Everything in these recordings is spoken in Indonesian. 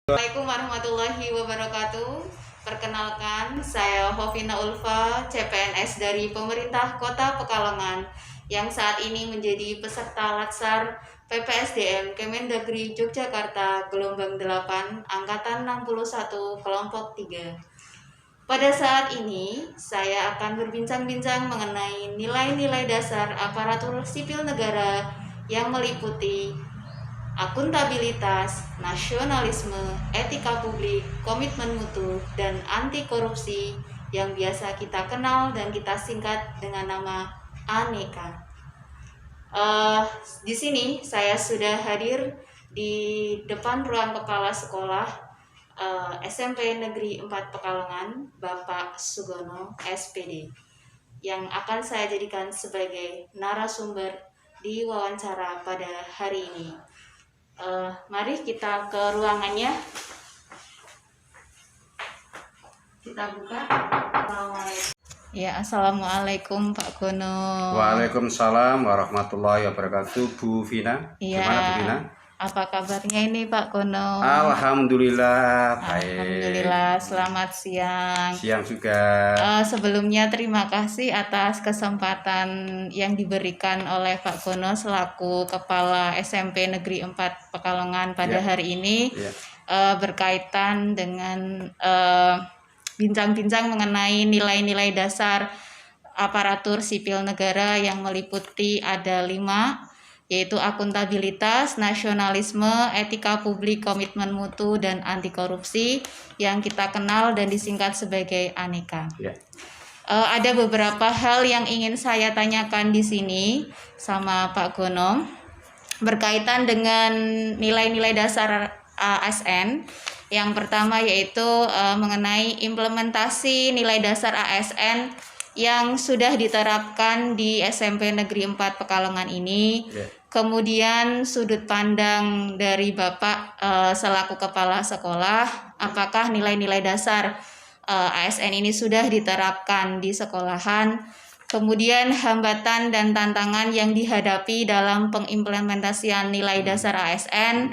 Assalamualaikum warahmatullahi wabarakatuh. Perkenalkan, saya Hovina Ulfa, CPNS dari pemerintah Kota Pekalongan yang saat ini menjadi peserta latsar PPSDM Kemendagri Yogyakarta gelombang 8 angkatan 61 kelompok 3. Pada saat ini, saya akan berbincang-bincang mengenai nilai-nilai dasar aparatur sipil negara yang meliputi akuntabilitas, nasionalisme, etika publik, komitmen mutu, dan anti korupsi yang biasa kita kenal dan kita singkat dengan nama Aneka. Di sini saya sudah hadir di depan ruang kepala sekolah SMP Negeri 4 Pekalongan, Bapak Sugono, SPD, yang akan saya jadikan sebagai narasumber di wawancara pada hari ini. Mari kita ke ruangannya. Kita buka. Assalamualaikum Pak Gono. Waalaikumsalam warahmatullahi wabarakatuh, Bu Vina. Iya. Gimana Bu Vina? Apa kabarnya ini Pak Gono? Alhamdulillah baik. Alhamdulillah, selamat siang. Siang juga. Sebelumnya terima kasih atas kesempatan yang diberikan oleh Pak Gono selaku Kepala SMP Negeri 4 Pekalongan pada hari ini berkaitan dengan bincang-bincang mengenai nilai-nilai dasar aparatur sipil negara yang meliputi ada 5, yaitu akuntabilitas, nasionalisme, etika publik, komitmen mutu, dan anti korupsi yang kita kenal dan disingkat sebagai Aneka. Ada beberapa hal yang ingin saya tanyakan di sini sama Pak Gono berkaitan dengan nilai-nilai dasar ASN. Yang pertama yaitu mengenai implementasi nilai dasar ASN yang sudah diterapkan di SMP Negeri 4 Pekalongan ini. Kemudian sudut pandang dari Bapak selaku kepala sekolah, apakah nilai-nilai dasar ASN ini sudah diterapkan di sekolahan? Kemudian hambatan dan tantangan yang dihadapi dalam pengimplementasian nilai dasar ASN.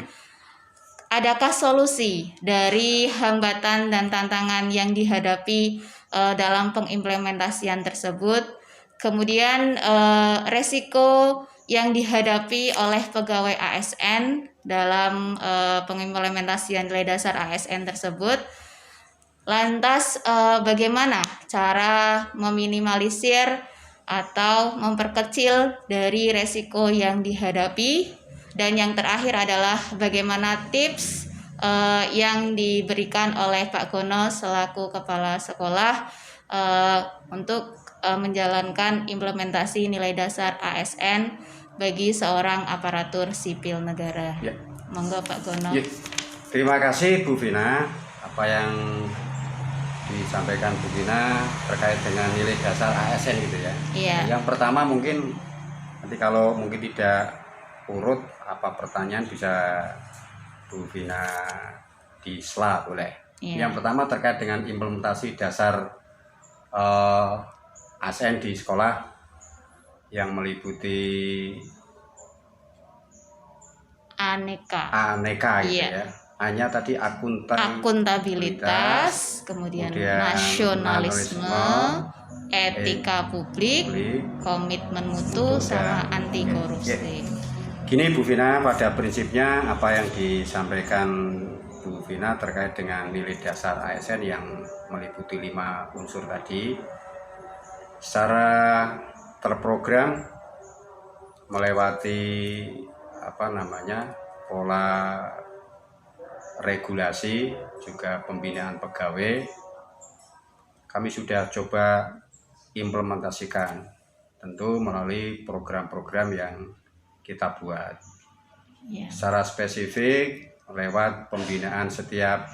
Adakah solusi dari hambatan dan tantangan yang dihadapi dalam pengimplementasian tersebut? Kemudian resiko yang dihadapi oleh pegawai ASN dalam pengimplementasian nilai dasar ASN tersebut. Lantas bagaimana cara meminimalisir atau memperkecil dari resiko yang dihadapi? Dan yang terakhir adalah bagaimana tips yang diberikan oleh Pak Gono selaku kepala sekolah untuk menjalankan implementasi nilai dasar ASN bagi seorang aparatur sipil negara. Monggo Pak Gono. Terima kasih Bu Vina. Apa yang disampaikan Bu Vina terkait dengan nilai dasar ASN gitu ya. Yang pertama mungkin nanti kalau mungkin tidak urut apa pertanyaan bisa Bu Vina di slide boleh. Yang pertama terkait dengan implementasi dasar ASN di sekolah yang meliputi aneka gitu ya. Hanya tadi akuntabilitas, kemudian nasionalisme, etika publik, komitmen mutu, sama anti korupsi. Gini Bu Vina, pada prinsipnya apa yang disampaikan Bu Vina terkait dengan nilai dasar ASN yang meliputi 5 unsur tadi secara terprogram melewati pola regulasi juga pembinaan pegawai, kami sudah coba implementasikan tentu melalui program-program yang kita buat secara spesifik lewat pembinaan setiap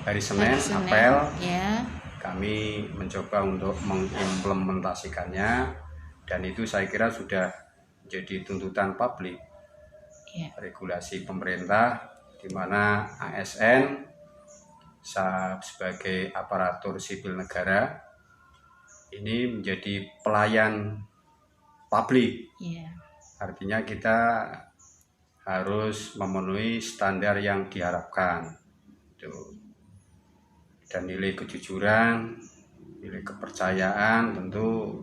hari Senin apel. Kami mencoba untuk mengimplementasikannya dan itu saya kira sudah menjadi tuntutan publik regulasi pemerintah di mana ASN sebagai aparatur sipil negara ini menjadi pelayan publik. Artinya kita harus memenuhi standar yang diharapkan. Dan nilai kejujuran, nilai kepercayaan, tentu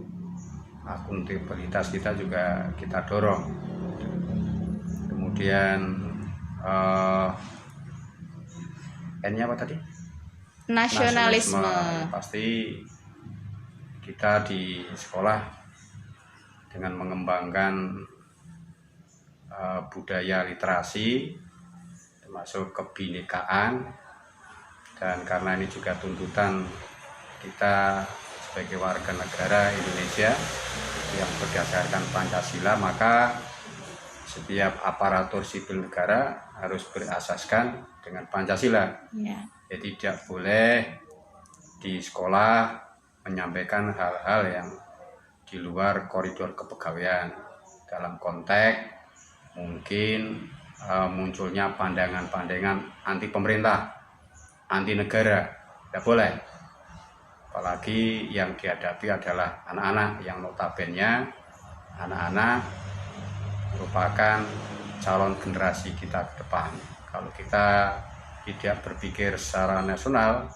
akuntabilitas kita juga kita dorong. Kemudian N-nya apa tadi? Nasionalisme. Pasti kita di sekolah dengan mengembangkan budaya literasi, termasuk kebinekaan, dan karena ini juga tuntutan kita sebagai warga negara Indonesia yang berdasarkan Pancasila, maka setiap aparatur sipil negara harus berasaskan dengan Pancasila. Ya. Jadi tidak boleh di sekolah menyampaikan hal-hal yang di luar koridor kepegawaian, dalam konteks mungkin munculnya pandangan-pandangan anti pemerintah, anti negara, tidak boleh. Apalagi yang dihadapi adalah anak-anak yang notabene anak-anak merupakan calon generasi kita ke depan. Kalau kita tidak berpikir secara nasional,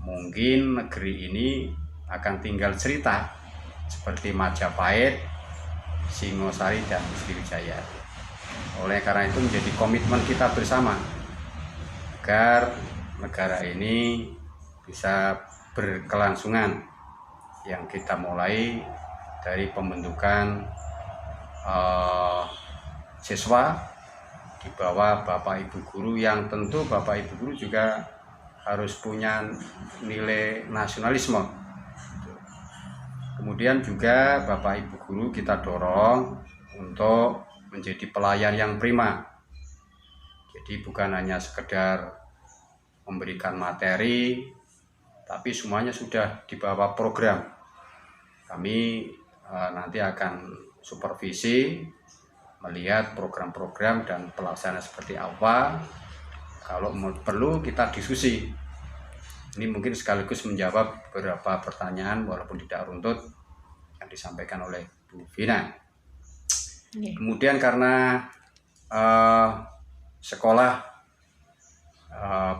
mungkin negeri ini akan tinggal cerita seperti Majapahit, Singosari, dan Sriwijaya. Oleh karena itu menjadi komitmen kita bersama agar negara ini bisa berkelangsungan, yang kita mulai dari pembentukan siswa di bawah Bapak Ibu guru, yang tentu Bapak Ibu guru juga harus punya nilai nasionalisme. Kemudian juga Bapak Ibu guru kita dorong untuk menjadi pelayan yang prima. Jadi bukan hanya sekedar memberikan materi, tapi semuanya sudah di bawah program. Kami nanti akan supervisi, melihat program-program dan pelaksanaan seperti apa. Kalau perlu kita diskusi. Ini mungkin sekaligus menjawab beberapa pertanyaan walaupun tidak runtut yang disampaikan oleh Bu Vina. Kemudian karena sekolah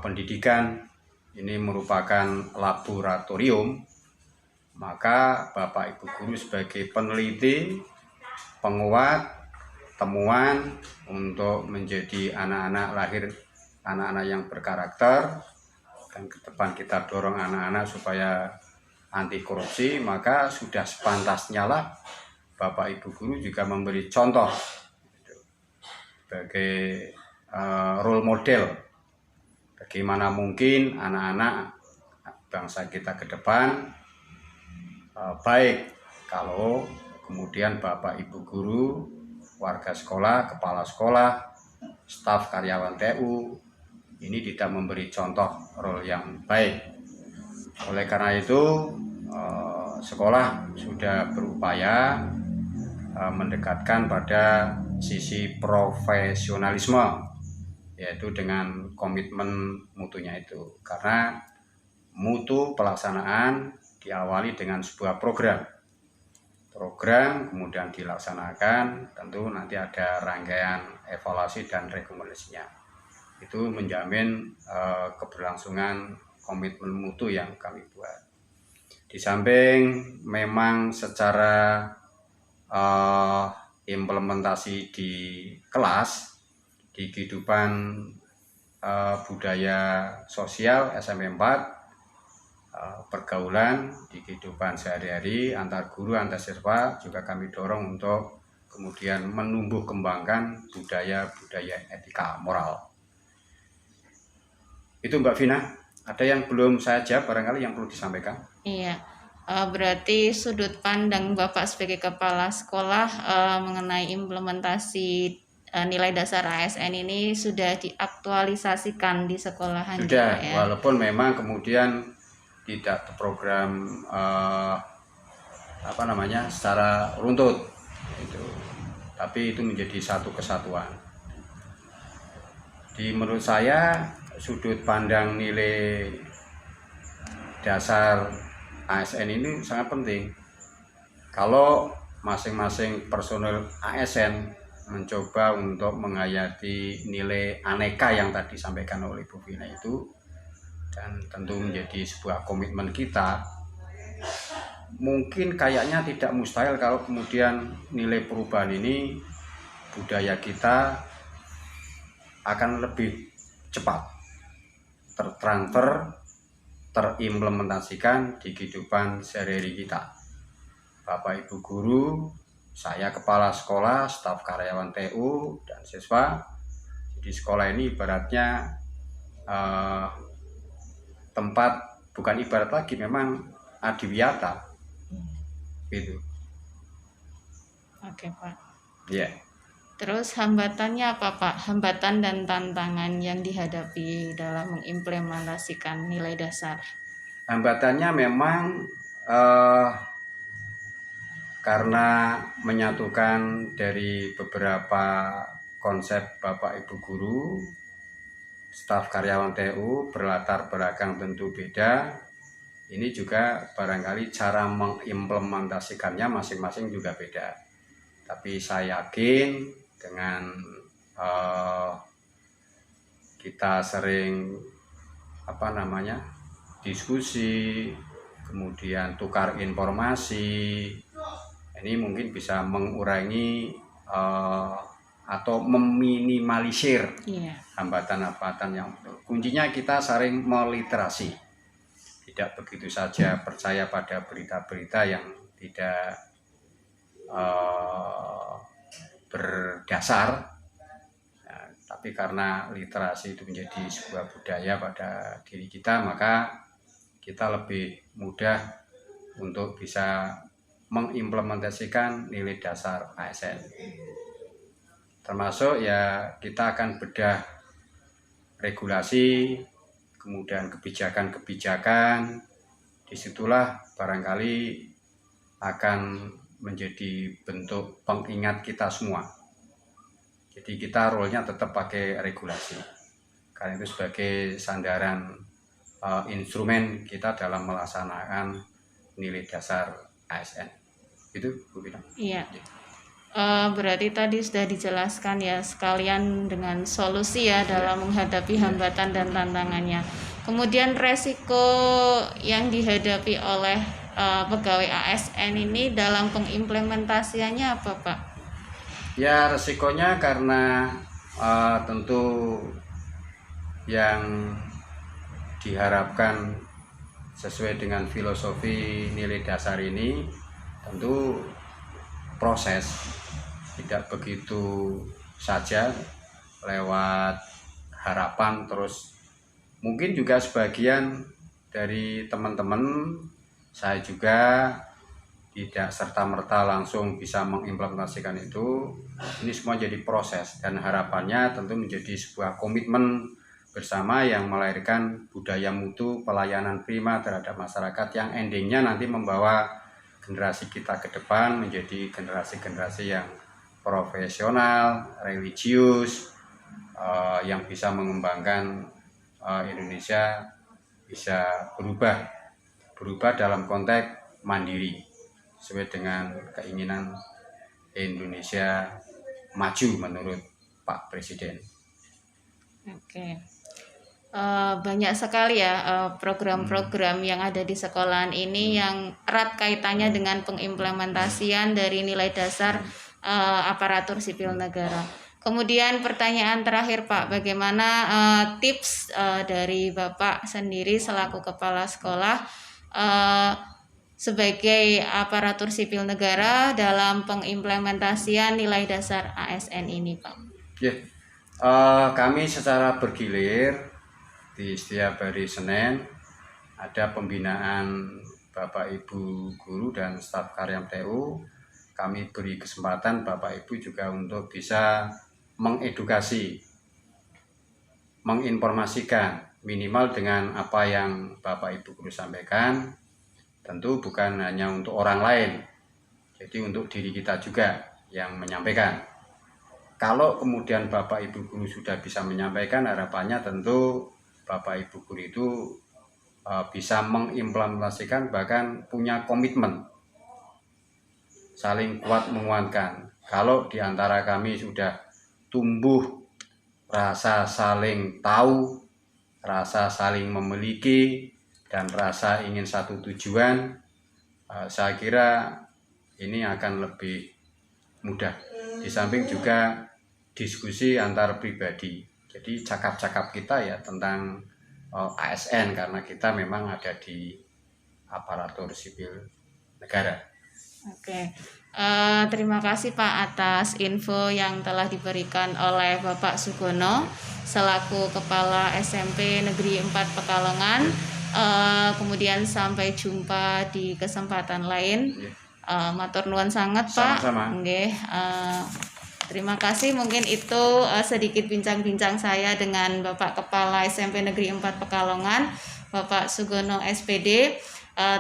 pendidikan ini merupakan laboratorium, maka Bapak Ibu guru sebagai peneliti, penguat temuan untuk menjadi anak-anak yang berkarakter, dan ke depan kita dorong anak-anak supaya anti korupsi, maka sudah sepantasnya lah Bapak Ibu guru juga memberi contoh sebagai role model. Bagaimana mungkin anak-anak bangsa kita ke depan baik kalau kemudian Bapak Ibu guru, warga sekolah, kepala sekolah, staf karyawan TU ini tidak memberi contoh role yang baik. Oleh karena itu sekolah sudah berupaya mendekatkan pada sisi profesionalisme, yaitu dengan komitmen mutunya itu. Karena mutu pelaksanaan diawali dengan sebuah program kemudian dilaksanakan, tentu nanti ada rangkaian evaluasi dan rekomendasinya. Itu menjamin keberlangsungan komitmen mutu yang kami buat. Di samping memang secara implementasi di kelas, di kehidupan budaya sosial SMP 4, pergaulan di kehidupan sehari-hari antar guru, antar siswa juga kami dorong untuk kemudian menumbuh kembangkan budaya-budaya etika moral. Itu Mbak Vina, ada yang belum saya jawab barangkali yang perlu disampaikan? Iya, berarti sudut pandang Bapak sebagai kepala sekolah mengenai implementasi nilai dasar ASN ini sudah diaktualisasikan di sekolahan. Sudah, ya? Walaupun memang kemudian tidak program secara runtut itu, tapi itu menjadi satu kesatuan. Menurut saya sudut pandang nilai dasar ASN ini sangat penting. Kalau masing-masing personel ASN mencoba untuk menghayati nilai aneka yang tadi disampaikan oleh Bu Vina itu, dan tentu menjadi sebuah komitmen kita. Mungkin kayaknya tidak mustahil kalau kemudian nilai perubahan ini, budaya kita akan lebih cepat tertransfer, terimplementasikan di kehidupan sehari-hari kita. Bapak Ibu guru, saya kepala sekolah, staf karyawan TU, dan siswa. Di sekolah ini ibaratnya tempat, bukan ibarat lagi, memang adiwiyata gitu. Oke Pak. Ya. Yeah. Terus hambatannya apa Pak? Hambatan dan tantangan yang dihadapi dalam mengimplementasikan nilai dasar. Hambatannya memang karena menyatukan dari beberapa konsep Bapak Ibu guru, staf karyawan TU berlatar belakang tentu beda. Ini juga barangkali cara mengimplementasikannya masing-masing juga beda. Tapi saya yakin dengan kita sering diskusi, kemudian tukar informasi, ini mungkin bisa mengurangi atau meminimalisir hambatan-hambatan yang kuncinya kita sering meliterasi. Tidak begitu saja percaya pada berita-berita yang tidak berdasar, nah, tapi karena literasi itu menjadi sebuah budaya pada diri kita, maka kita lebih mudah untuk bisa mengimplementasikan nilai dasar ASN. Termasuk ya kita akan bedah regulasi, kemudian kebijakan-kebijakan, disitulah barangkali akan menjadi bentuk pengingat kita semua. Jadi kita role-nya tetap pakai regulasi, karena itu sebagai sandaran instrumen kita dalam melaksanakan nilai dasar ASN. Itu Bu Bina. Iya. Berarti tadi sudah dijelaskan ya, sekalian dengan solusi ya dalam menghadapi hambatan dan tantangannya. Kemudian resiko yang dihadapi oleh pegawai ASN ini dalam pengimplementasiannya apa Pak? Ya, resikonya karena tentu yang diharapkan sesuai dengan filosofi nilai dasar ini tentu proses, tidak begitu saja lewat harapan. Terus mungkin juga sebagian dari teman-teman saya juga tidak serta-merta langsung bisa mengimplementasikan itu. Ini semua jadi proses, dan harapannya tentu menjadi sebuah komitmen bersama yang melahirkan budaya mutu pelayanan prima terhadap masyarakat yang endingnya nanti membawa generasi kita ke depan menjadi generasi-generasi yang profesional, religius, yang bisa mengembangkan Indonesia bisa berubah dalam konteks mandiri sesuai dengan keinginan Indonesia maju menurut Pak Presiden. Oke. Banyak sekali ya program-program yang ada di sekolahan ini yang erat kaitannya dengan pengimplementasian dari nilai dasar aparatur sipil negara. Kemudian pertanyaan terakhir Pak, bagaimana tips dari Bapak sendiri selaku kepala sekolah sebagai aparatur sipil negara dalam pengimplementasian nilai dasar ASN ini Pak? Kami secara bergilir di setiap hari Senin ada pembinaan Bapak Ibu guru dan staf karyawan TU. Kami beri kesempatan Bapak Ibu juga untuk bisa mengedukasi, menginformasikan minimal dengan apa yang Bapak Ibu guru sampaikan. Tentu bukan hanya untuk orang lain, jadi untuk diri kita juga yang menyampaikan. Kalau kemudian Bapak Ibu guru sudah bisa menyampaikan, harapannya tentu Bapak Ibu guru itu bisa mengimplementasikan, bahkan punya komitmen, saling kuat menguatkan. kalau di antara kami sudah tumbuh rasa saling tahu, rasa saling memiliki, dan rasa ingin satu tujuan, saya kira ini akan lebih mudah. Di samping juga diskusi antar pribadi. Jadi cakap-cakap kita ya tentang ASN, karena kita memang ada di aparatur sipil negara. Oke, terima kasih Pak atas info yang telah diberikan oleh Bapak Sugono selaku Kepala SMP Negeri 4 Pekalongan. Kemudian sampai jumpa di kesempatan lain. Matur nuwun sangat Pak. Sama-sama. Terima kasih, mungkin itu sedikit bincang-bincang saya dengan Bapak Kepala SMP Negeri 4 Pekalongan, Bapak Sugono SPD.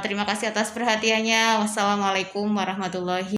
Terima kasih atas perhatiannya. Wassalamualaikum warahmatullahi